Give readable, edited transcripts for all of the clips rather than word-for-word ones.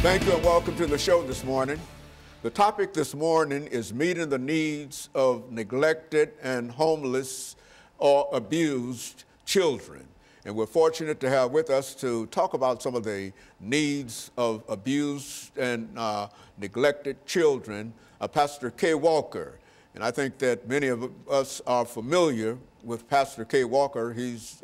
Thank you and welcome to the show this morning. The topic this morning is meeting the needs of neglected and homeless or abused children. And we're fortunate to have with us to talk about some of the needs of abused and neglected children, Pastor Kay Walker. And I think that many of us are familiar with Pastor Kay Walker. He's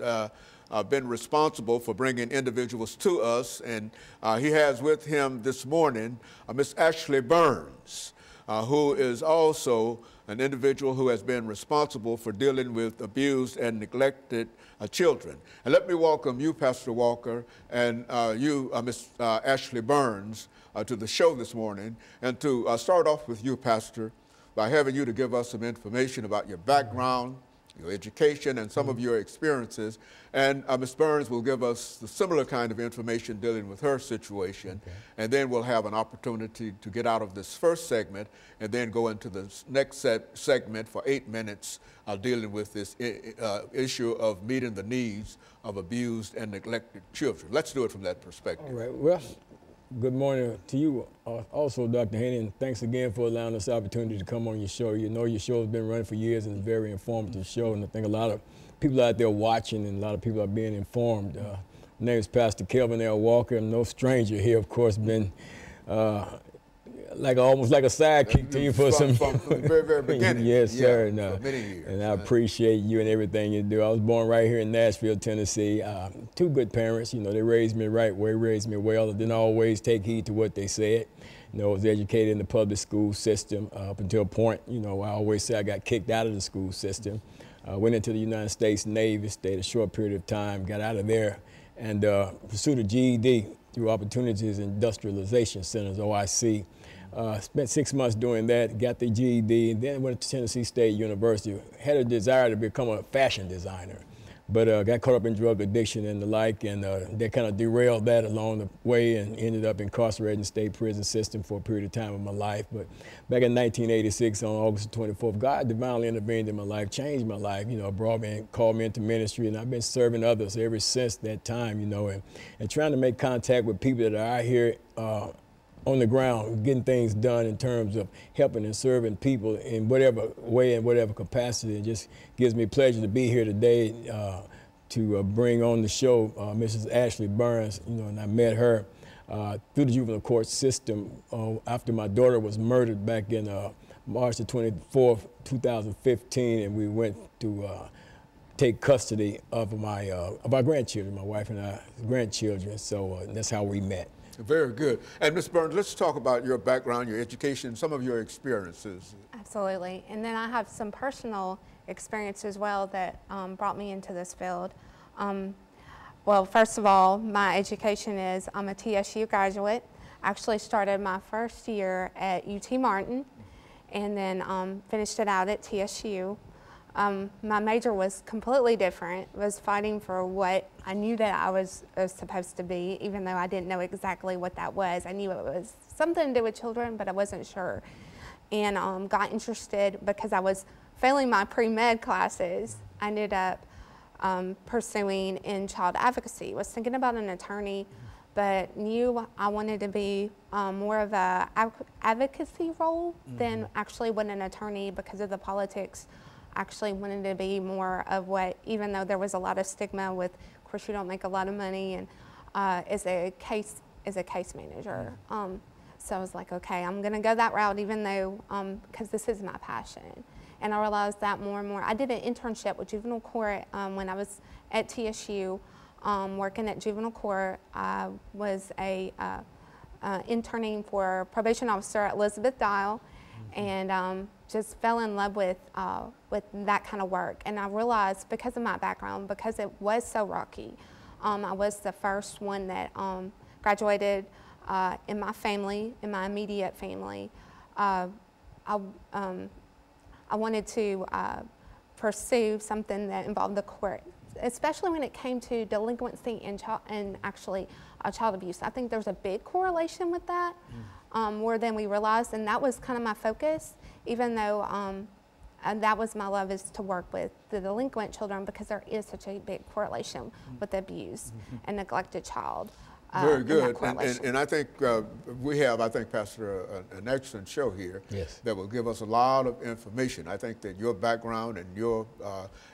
been responsible for bringing individuals to us, and he has with him this morning Miss Ashley Burns, who is also an individual who has been responsible for dealing with abused and neglected children. And let me welcome you, Pastor Walker, and you, Miss Ashley Burns, to the show this morning. And to start off with you, Pastor, by having you to give us some information about your background, your education, and some of your experiences. And Ms. Burns will give us the similar kind of information dealing with her situation. Okay. And then we'll have an opportunity to get out of this first segment and then go into the next segment for 8 minutes dealing with this issue of meeting the needs of abused and neglected children. Let's do it from that perspective. All right. Well, good morning to you also, Dr. Haney, and thanks again for allowing us the opportunity to come on your show. You know your show has been running for years and it's a very informative show, and I think a lot of people out there watching and a lot of people are being informed. My name is Pastor Kelvin L. Walker. I'm no stranger here, of course, been almost like a sidekick to you for from the very, very beginning. Yes, sir. For many years. And I appreciate you and everything you do. I was born right here in Nashville, Tennessee. Two good parents. You know, they raised me right way, raised me well. I didn't always take heed to what they said. You know, I was educated in the public school system up until a point, you know, I always say I got kicked out of the school system. Went into the United States Navy, stayed a short period of time, got out of there, and pursued a GED through Opportunities Industrialization Centers, OIC. Spent 6 months doing that, got the GED, and then went to Tennessee State University. Had a desire to become a fashion designer, but got caught up in drug addiction and the like, and they kind of derailed that along the way and ended up incarcerated in the state prison system for a period of time in my life. But back in 1986, on August 24th, God divinely intervened in my life, changed my life, you know, brought me and called me into ministry, and I've been serving others ever since that time, you know, and trying to make contact with people that are out here on the ground, getting things done in terms of helping and serving people in whatever way and whatever capacity. It just gives me pleasure to be here today to bring on the show Mrs. Ashley Burns. You know, and I met her through the juvenile court system after my daughter was murdered back in March the 24th, 2015, and we went to take custody of our grandchildren, my wife and I, grandchildren. So that's how we met. Very good. And Ms. Burns, let's talk about your background, your education, some of your experiences. Absolutely. And then I have some personal experience as well that brought me into this field. Well, first of all, my education is I'm a TSU graduate. I actually started my first year at UT Martin and then finished it out at TSU. My major was completely different. It was fighting for what I knew that I was supposed to be, even though I didn't know exactly what that was. I knew it was something to do with children, but I wasn't sure. And got interested because I was failing my pre-med classes. I ended up pursuing in child advocacy. Was thinking about an attorney, but knew I wanted to be more of a advocacy role than actually what an attorney because of the politics. Actually wanted to be more of what, even though there was a lot of stigma with, of course you don't make a lot of money, and as a case manager. So I was like, okay, I'm gonna go that route even though, because this is my passion. And I realized that more and more. I did an internship with juvenile court when I was at TSU, working at juvenile court. I was interning for probation officer at Elizabeth Dial, and just fell in love with that kind of work. And I realized because of my background, because it was so rocky, I was the first one that graduated in my family, in my immediate family. I wanted to pursue something that involved the court, especially when it came to delinquency and actually child abuse. I think there's a big correlation with that, more than we realized, and that was kind of my focus, even though that was my love, is to work with the delinquent children because there is such a big correlation with the abused and neglected child. Very good, and I think we have, Pastor, an excellent show here. Yes. That will give us a lot of information. I think that your background and your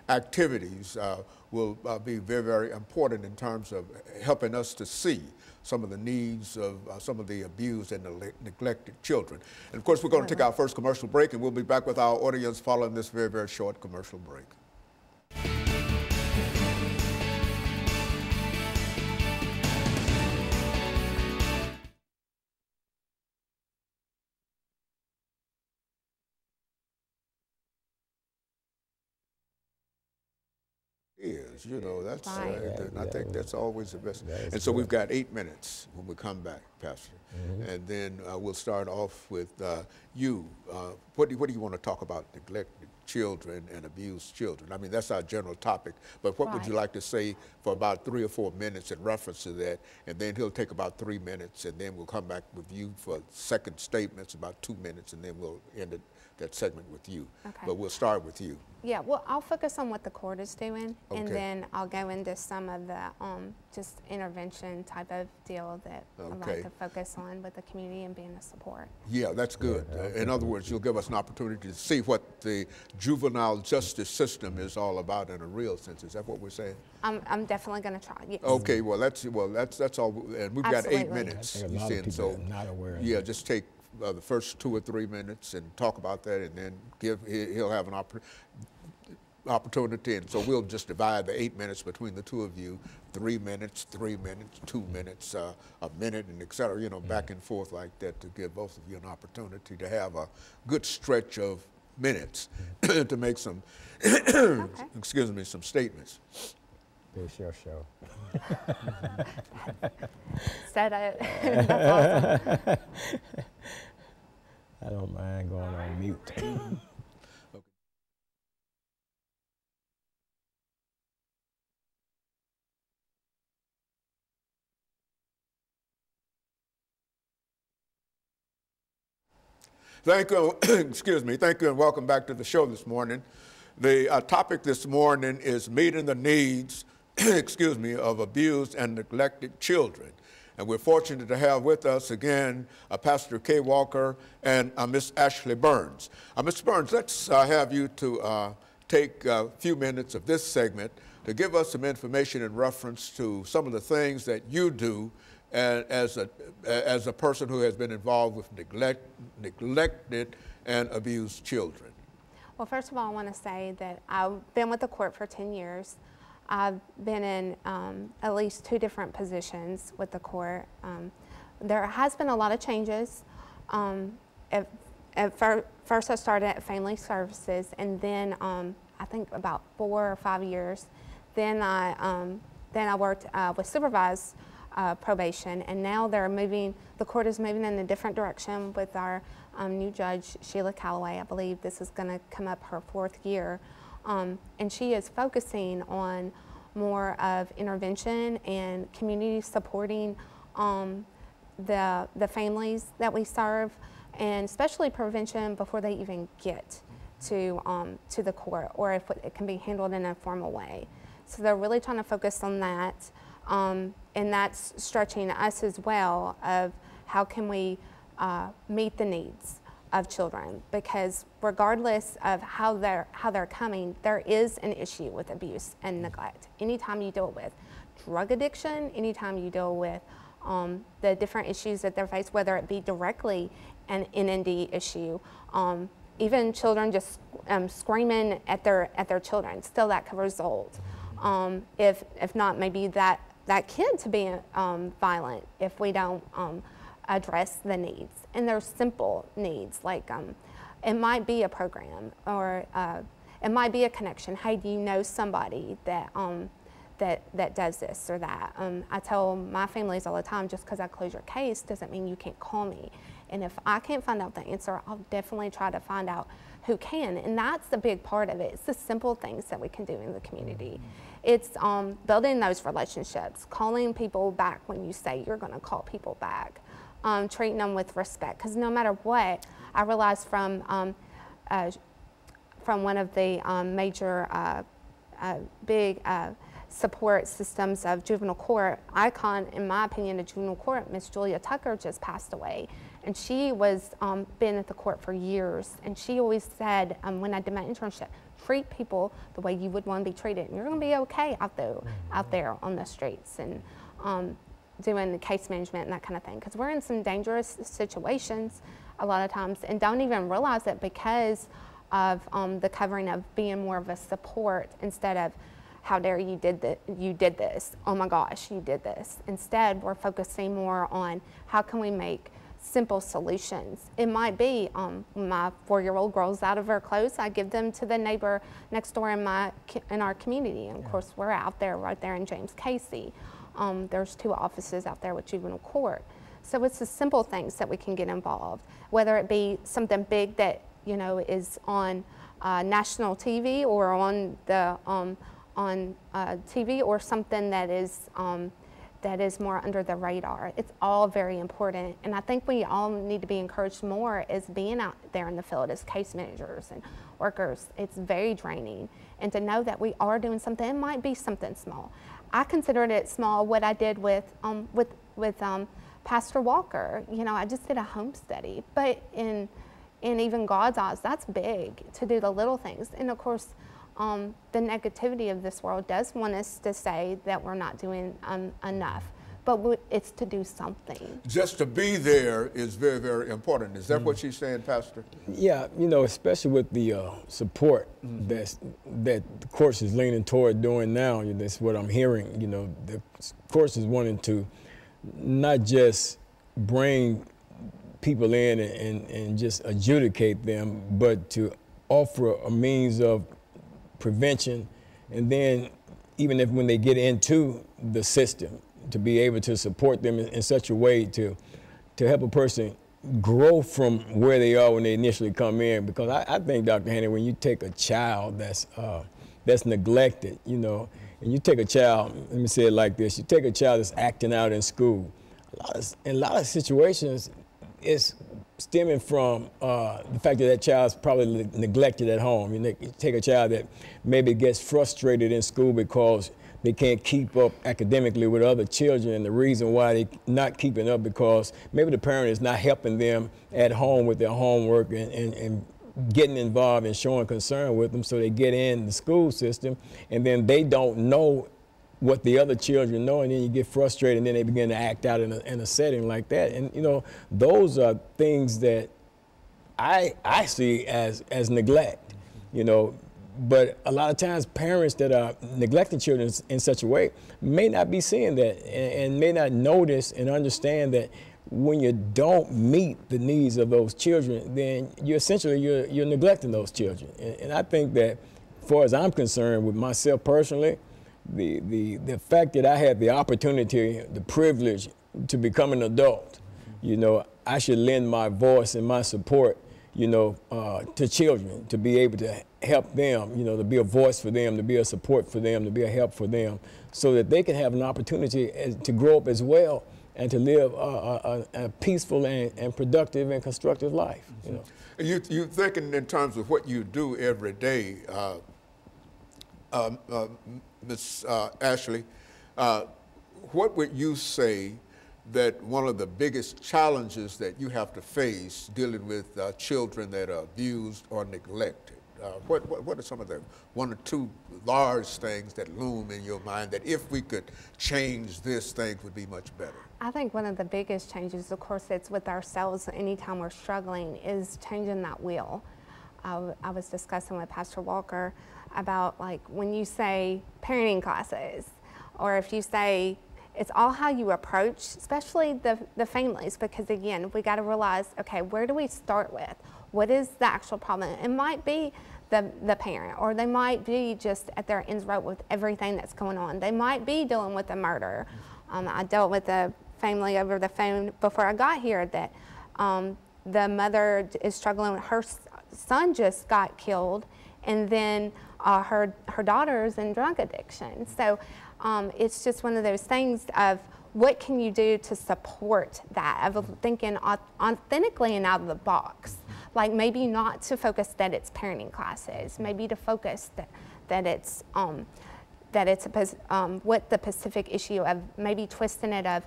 activities will be very, very important in terms of helping us to see some of the needs of some of the abused and neglected children. And of course, we're going to take our first commercial break, and we'll be back with our audience following this very, very short commercial break. That's and I think that's always the best. And so we've got 8 minutes when we come back, Pastor, and then we'll start off with you. What do you want to talk about neglected children and abused children? I mean, that's our general topic, but what would you like to say for about 3 or 4 minutes in reference to that? And then he'll take about 3 minutes, and then we'll come back with you for second statements, about 2 minutes, and then we'll end that segment with you. Okay. But we'll start with you. Yeah, well, I'll focus on what the court is doing, and then I'll go into some of the just intervention type of deal that I like to focus on with the community and being a support. Yeah, that's good. In other words, you'll give us an opportunity to see what the juvenile justice system is all about in a real sense. Is that what we're saying? I'm definitely going to try. Yes. Okay, well, that's all, and we've got 8 minutes. I think a lot of people are not aware of that. Just take the first 2 or 3 minutes and talk about that, and then he'll have an opportunity, and so we'll just divide the 8 minutes between the two of you, 3 minutes, 3 minutes, 2 minutes, a minute, and et cetera, back and forth like that, to give both of you an opportunity to have a good stretch of minutes to make some, excuse me, some statements. It's your show. Said it. That's awesome. I don't mind going on mute. Thank you, excuse me, thank you, and welcome back to the show this morning. The topic this morning is meeting the needs, excuse me, of abused and neglected children. And we're fortunate to have with us again Pastor Kay Walker and Miss Ashley Burns. Mr. Burns, let's have you to take a few minutes of this segment to give us some information in reference to some of the things that you do as a person who has been involved with neglected and abused children. Well, first of all, I want to say that I've been with the court for 10 years. I've been in at least 2 different positions with the court. There has been a lot of changes. First I started at Family Services, and then I think about 4 or 5 years. Then I worked with supervised probation, and now the court is moving in a different direction with our new judge, Sheila Calloway. I believe this is going to come up her 4th year. And she is focusing on more of intervention and community supporting the families that we serve, and especially prevention before they even get to the court, or if it can be handled in a formal way. So they're really trying to focus on that, and that's stretching us as well of how can we meet the needs of children, because regardless of how they're coming, there is an issue with abuse and neglect. Anytime you deal with drug addiction, anytime you deal with the different issues that they're faced, whether it be directly an NND issue, even children just screaming at their children, still that could result. If not, maybe that kid to be violent if we don't address the needs. And they're simple needs, like it might be a program, or it might be a connection. Hey, do you know somebody that that does this or that? I tell my families all the time, just because I close your case doesn't mean you can't call me. And if I can't find out the answer, I'll definitely try to find out who can. And that's the big part of it. It's the simple things that we can do in the community. It's building those relationships, calling people back when you say you're going to call people back, treating them with respect. Because no matter what, I realized from one of the major big support systems of juvenile court. Icon, in my opinion, of juvenile court, Miss Julia Tucker just passed away. And she was been at the court for years. And she always said, when I did my internship, treat people the way you would want to be treated. And you're going to be okay out there on the streets and doing the case management and that kind of thing. Because we're in some dangerous situations a lot of times and don't even realize it because of the covering of being more of a support instead of, how dare you did this, oh my gosh, you did this. Instead, we're focusing more on how can we make simple solutions. It might be my 4-year-old grows out of her clothes, I give them to the neighbor next door in our community. And of course, we're out there right there in James Casey. There's 2 offices out there with juvenile court. So it's the simple things that we can get involved, whether it be something big that is on national TV or on the TV, or something that is more under the radar. It's all very important, and I think we all need to be encouraged more as being out there in the field as case managers and workers. It's very draining, and to know that we are doing something, it might be something small. I considered it small what I did with Pastor Walker. I just did a home study, but in even God's eyes, that's big to do the little things. And of course, the negativity of this world does want us to say that we're not doing enough, but it's to do something. Just to be there is very, very important. Is that what she's saying, Pastor? Yeah, especially with the support that the course is leaning toward doing now. That's what I'm hearing. The course is wanting to not just bring people in and just adjudicate them, but to offer a means of prevention, and then even if when they get into the system, to be able to support them in such a way to help a person grow from where they are when they initially come in. Because I think, Dr. Haney, when you take a child that's neglected, and you take a child, let me say it like this, you take a child that's acting out in school, in a lot of situations, it's stemming from the fact that that child's probably neglected at home. You take a child that maybe gets frustrated in school because they can't keep up academically with other children, and the reason why they're not keeping up because maybe the parent is not helping them at home with their homework and getting involved and showing concern with them, so they get in the school system, and then they don't know what the other children know, and then you get frustrated, and then they begin to act out in a setting like that. And those are things that I see as neglect, but a lot of times parents that are neglecting children in such a way may not be seeing that and may not notice and understand that when you don't meet the needs of those children, then you're neglecting those children. And I think that, as far as I'm concerned, with myself personally, the fact that I had the opportunity, the privilege to become an adult, I should lend my voice and my support, to children, to be able to help them, to be a voice for them, to be a support for them, to be a help for them, so that they can have an opportunity to grow up as well and to live a peaceful and productive and constructive life. You thinking in terms of what you do every day, Ms. Ashley, what would you say that one of the biggest challenges that you have to face dealing with children that are abused or neglected? What are some of the 1 or 2 large things that loom in your mind that if we could change this, things would be much better? I think one of the biggest changes, of course, it's with ourselves anytime we're struggling, is changing that will. I was discussing with Pastor Walker about, like, when you say parenting classes, or if you say, it's all how you approach, especially the families, because again, we got to realize, okay, where do we start with? What is the actual problem? It might be the parent, or they might be just at their ends right with everything that's going on. They might be dealing with a murder. I dealt with a family over the phone before I got here that the mother is struggling with her son just got killed, and then her daughter's in drug addiction. So it's just one of those things of what can you do to support that, of thinking authentically and out of the box. Like maybe not to focus that it's parenting classes, maybe to focus that it's that it's what the specific issue of, maybe twisting it of,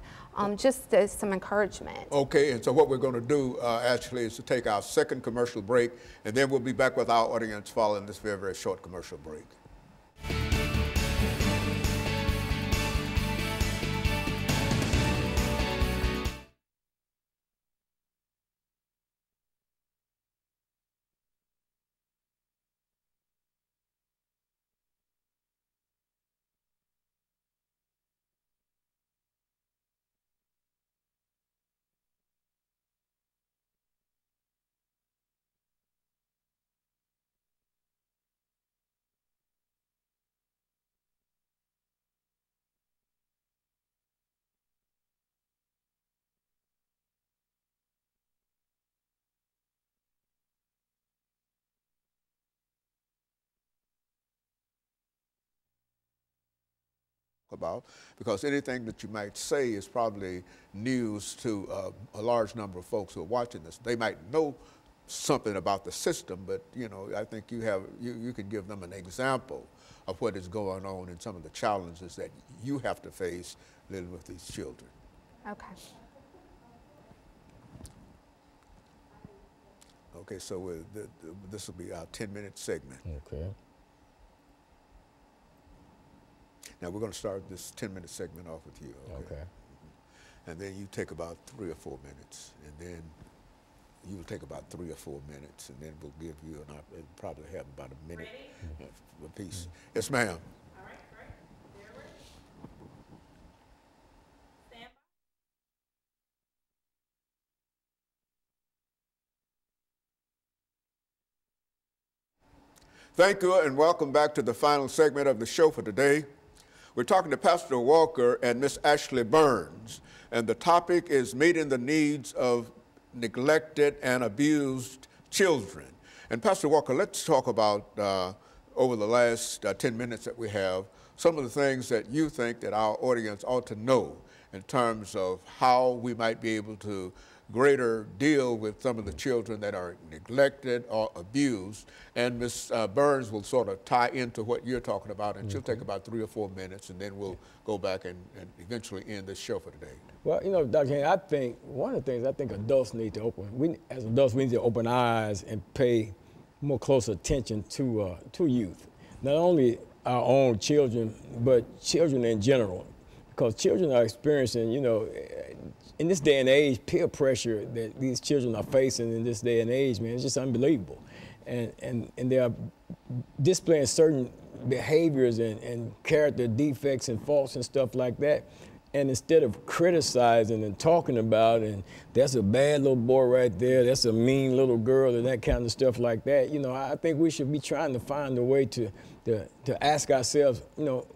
just some encouragement. Okay, and so what we're going to do actually is to take our second commercial break, and then we'll be back with our audience following this very, very short commercial break. About, because anything that you might say is probably news to a large number of folks who are watching this. They might know something about the system, but you know, I think you can give them an example of what is going on and some of the challenges that you have to face living with these children. Okay. Okay, so this will be our 10-minute segment. Okay. Now we're going to start this 10-minute segment off with you. Okay. And then you take about 3 or 4 minutes, and then you will take about 3 or 4 minutes, and then we'll give you probably have about a minute a piece. Yes, ma'am. All right, great. There we're stand by. Thank you, and welcome back to the final segment of the show for today. We're talking to Pastor Walker and Miss Ashley Burns, and the topic is meeting the needs of neglected and abused children. And Pastor Walker, let's talk about, over the last 10 minutes that we have, some of the things that you think that our audience ought to know in terms of how we might be able to greater deal with some of the children that are neglected or abused. And Ms. Burns will sort of tie into what you're talking about, and she'll take about 3 or 4 minutes, and then we'll go back and eventually end this show for today. Well, you know, Dr. Henry, I think one of the things I think adults need to as adults, we need to open our eyes and pay more close attention to youth. Not only our own children, but children in general. Because children are experiencing, you know, in this day and age, peer pressure that these children are facing in this day and age, man, it's just unbelievable. And they are displaying certain behaviors and character defects and faults and stuff like that. And instead of criticizing and talking about, and that's a bad little boy right there, that's a mean little girl, and that kind of stuff like that, you know, I think we should be trying to find a way to ask ourselves, you know,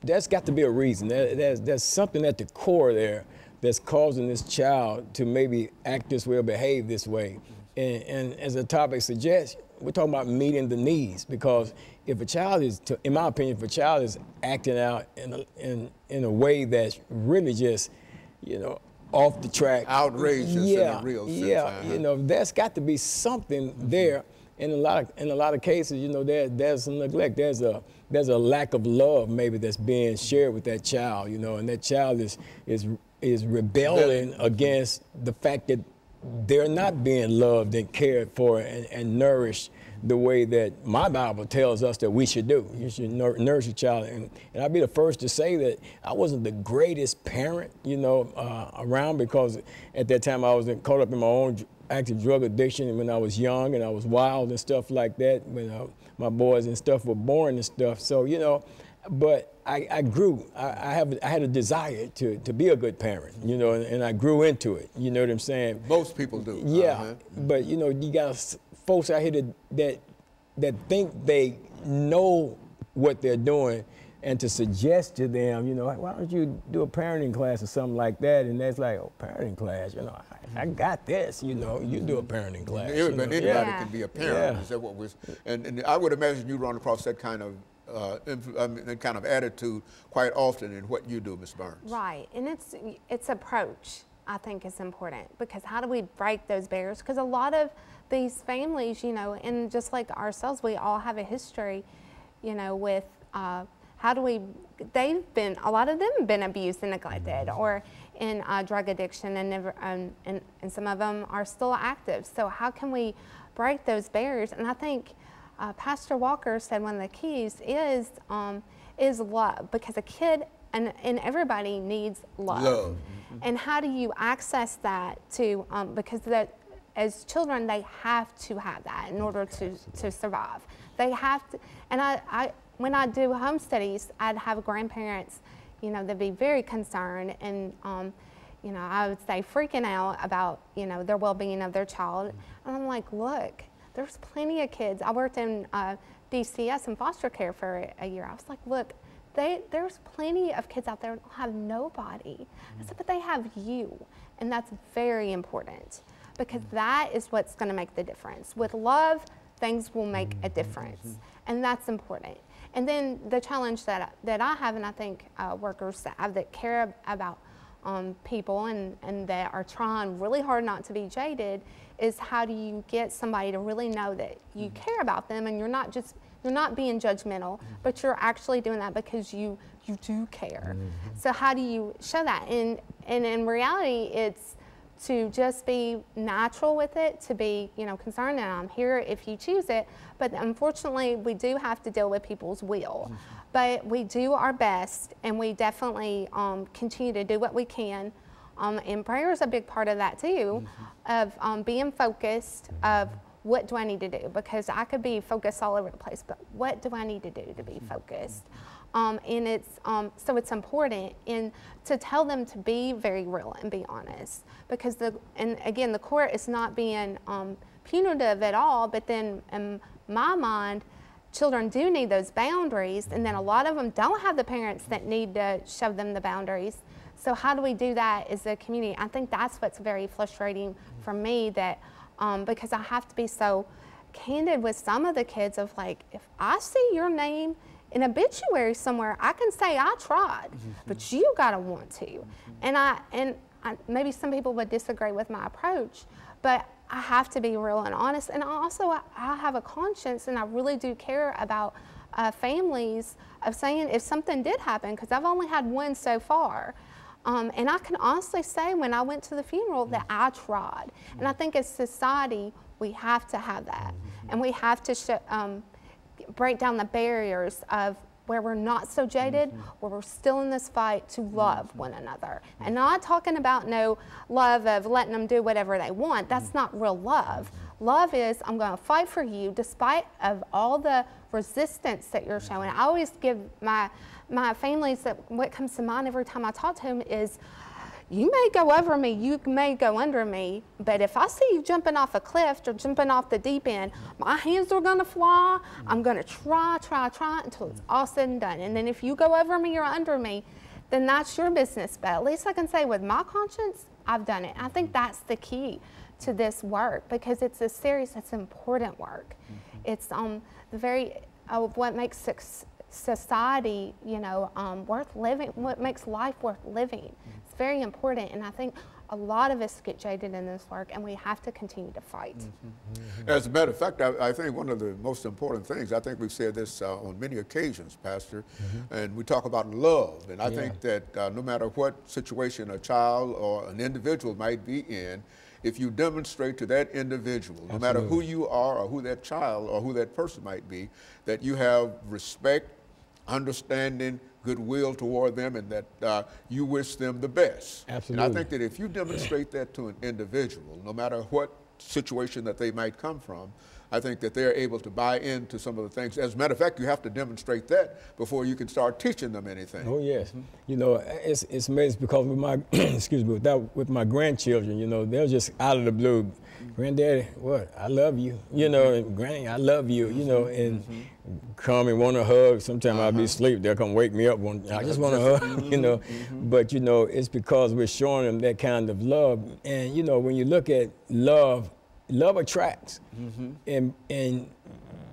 there's got to be a reason. There's something at the core there that's causing this child to maybe act this way or behave this way. And as the topic suggests, we're talking about meeting the needs, because if a child is, in my opinion, if a child is acting out in a way that's really just, you know, off the track, outrageous in a real sense. Yeah, you know, there's got to be something there. In a lot of cases, you know, there's some neglect. There's a lack of love maybe that's being shared with that child, you know, and that child is rebelling against the fact that they're not being loved and cared for and nourished the way that my Bible tells us that we should do. You should nourish a child. And I'll be the first to say that I wasn't the greatest parent, you know, around, because at that time I was caught up in my own active drug addiction when I was young, and I was wild and stuff like that when my boys and stuff were born and stuff. So, you know, but I grew. I had a desire to be a good parent, you know, and I grew into it. You know what I'm saying? Most people do. Yeah, but you know, you got folks out here that think they know what they're doing, and to suggest to them, you know, why don't you do a parenting class or something like that? And that's like, oh, parenting class, you know, I got this, you know, you do a parenting class. Anybody can be a parent. Yeah. Is that what we're, and I would imagine you run across that kind of attitude quite often in what you do, Ms. Burns. Right, and it's approach, I think, is important, because how do we break those barriers? Because a lot of these families, you know, and just like ourselves, we all have a history, you know, with how do we, a lot of them have been abused and neglected or in drug addiction, and some of them are still active. So how can we break those barriers? And I think Pastor Walker said one of the keys is love, because a kid and everybody needs love. And how do you access that to, because as children, they have to have that in order to survive. They have to, and when I do home studies, I'd have grandparents, they'd be very concerned and, I would say freaking out about, their well-being of their child. And I'm like, look, there's plenty of kids. I worked in DCS in foster care for a year. I was like, look, there's plenty of kids out there that have nobody. I said, but they have you. And that's very important, because that is what's going to make the difference. With love, things will make a difference. And that's important. And then the challenge that I have, and I think workers that care about people and that are trying really hard not to be jaded, is how do you get somebody to really know that you care about them, and you're not being judgmental, but you're actually doing that because you do care. So how do you show that? And in reality, it's to just be natural with it, to be concerned, and I'm here if you choose it. But unfortunately, we do have to deal with people's will. But we do our best, and we definitely continue to do what we can. And prayer is a big part of that too, of being focused of what do I need to do? Because I could be focused all over the place, but what do I need to do to be focused? And it's so it's important to tell them to be very real and be honest, because and again, the court is not being punitive at all, but then in my mind, children do need those boundaries, and then a lot of them don't have the parents that need to show them the boundaries. So how do we do that as a community? I think that's what's very frustrating for me, that because I have to be so candid with some of the kids of like, if I see your name in obituary somewhere, I can say I tried, but you gotta want to. And I maybe some people would disagree with my approach, but I have to be real and honest. And also I have a conscience, and I really do care about families, of saying if something did happen, because I've only had one so far. And I can honestly say when I went to the funeral that I tried. And I think as society, we have to have that. And we have to break down the barriers of where we're not so jaded, where we're still in this fight to love one another. And not talking about no love of letting them do whatever they want. That's not real love. Love is, I'm going to fight for you despite of all the resistance that you're showing. I always give my families, that what comes to mind every time I talk to them is, you may go over me, you may go under me, but if I see you jumping off a cliff or jumping off the deep end, my hands are gonna fly. I'm gonna try until it's all said and done. And then if you go over me or under me, then that's your business. But at least I can say with my conscience, I've done it. I think that's the key to this work, because it's a serious, it's important work. It's the very, what makes society, worth living, what makes life worth living. It's very important, and I think a lot of us get jaded in this work, and we have to continue to fight. As a matter of fact, I think one of the most important things, I think we've said this on many occasions, Pastor, and we talk about love, and I think that no matter what situation a child or an individual might be in, if you demonstrate to that individual, no matter who you are or who that child or who that person might be, that you have respect, understanding, goodwill toward them, and that you wish them the best. Absolutely. And I think that if you demonstrate that to an individual, no matter what situation that they might come from, I think that they're able to buy into some of the things. As a matter of fact, you have to demonstrate that before you can start teaching them anything. Oh yes, it's amazing, because with my excuse me, with my grandchildren, they're just out of the blue. Granddaddy, what? I love you, and Granny, I love you, and come and want to hug. Sometimes I'll be asleep, they'll come wake me up. I just want to hug, But it's because we're showing them that kind of love. And when you look at love attracts, and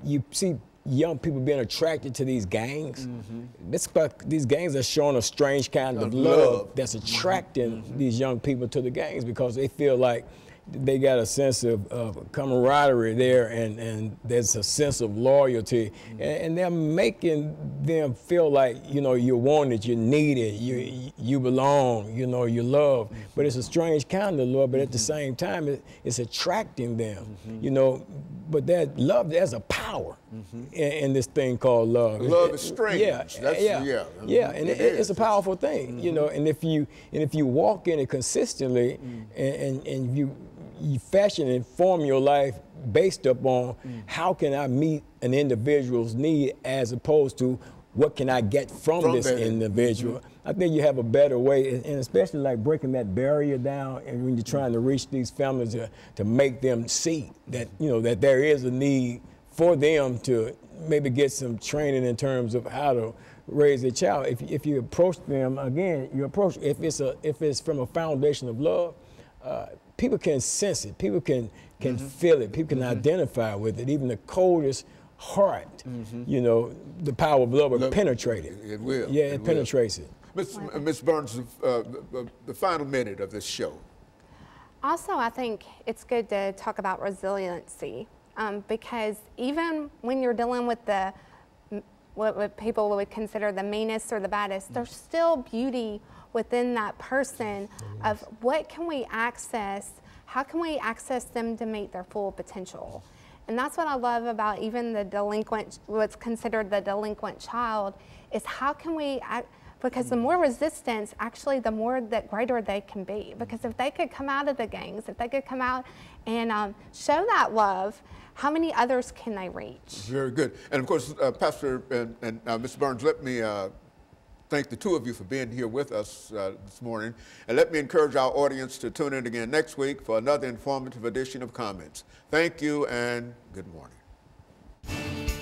you see young people being attracted to these gangs. That's because these gangs are showing a strange kind of love that's attracting these young people to the gangs, because they feel like, they got a sense of camaraderie there, and there's a sense of loyalty, and they're making them feel like, you know, you're wanted, you're needed, you belong, you know, you're loved. But it's a strange kind of love, but at the same time, it's attracting them, you know. But that love, there's a power in this thing called love. Love is strange. Yeah, and it's a powerful thing, you know. And if you walk in it consistently, and you fashion and form your life based upon how can I meet an individual's need as opposed to what can I get from this individual. I think you have a better way, and especially like breaking that barrier down, and when you're trying to reach these families to make them see that, you know, that there is a need for them to maybe get some training in terms of how to raise a child. If you approach them, again, if it's from a foundation of love, people can sense it, people can feel it, people can identify with it. Even the coldest heart, you know, the power of love will penetrate it. It will. Yeah, it penetrates it. Ms. Burns, the final minute of this show. Also, I think it's good to talk about resiliency, because even when you're dealing with what people would consider the meanest or the baddest, there's still beauty within that person of what can we access, how can we access them to meet their full potential. And that's what I love about even the delinquent, what's considered the delinquent child, is how can we, because the more resistance, actually the more that greater they can be. Because if they could come out of the gangs, if they could come out and show that love, how many others can they reach? Very good. And of course, Pastor and Ms. Burns, let me thank the two of you for being here with us this morning. And let me encourage our audience to tune in again next week for another informative edition of Comments. Thank you and good morning.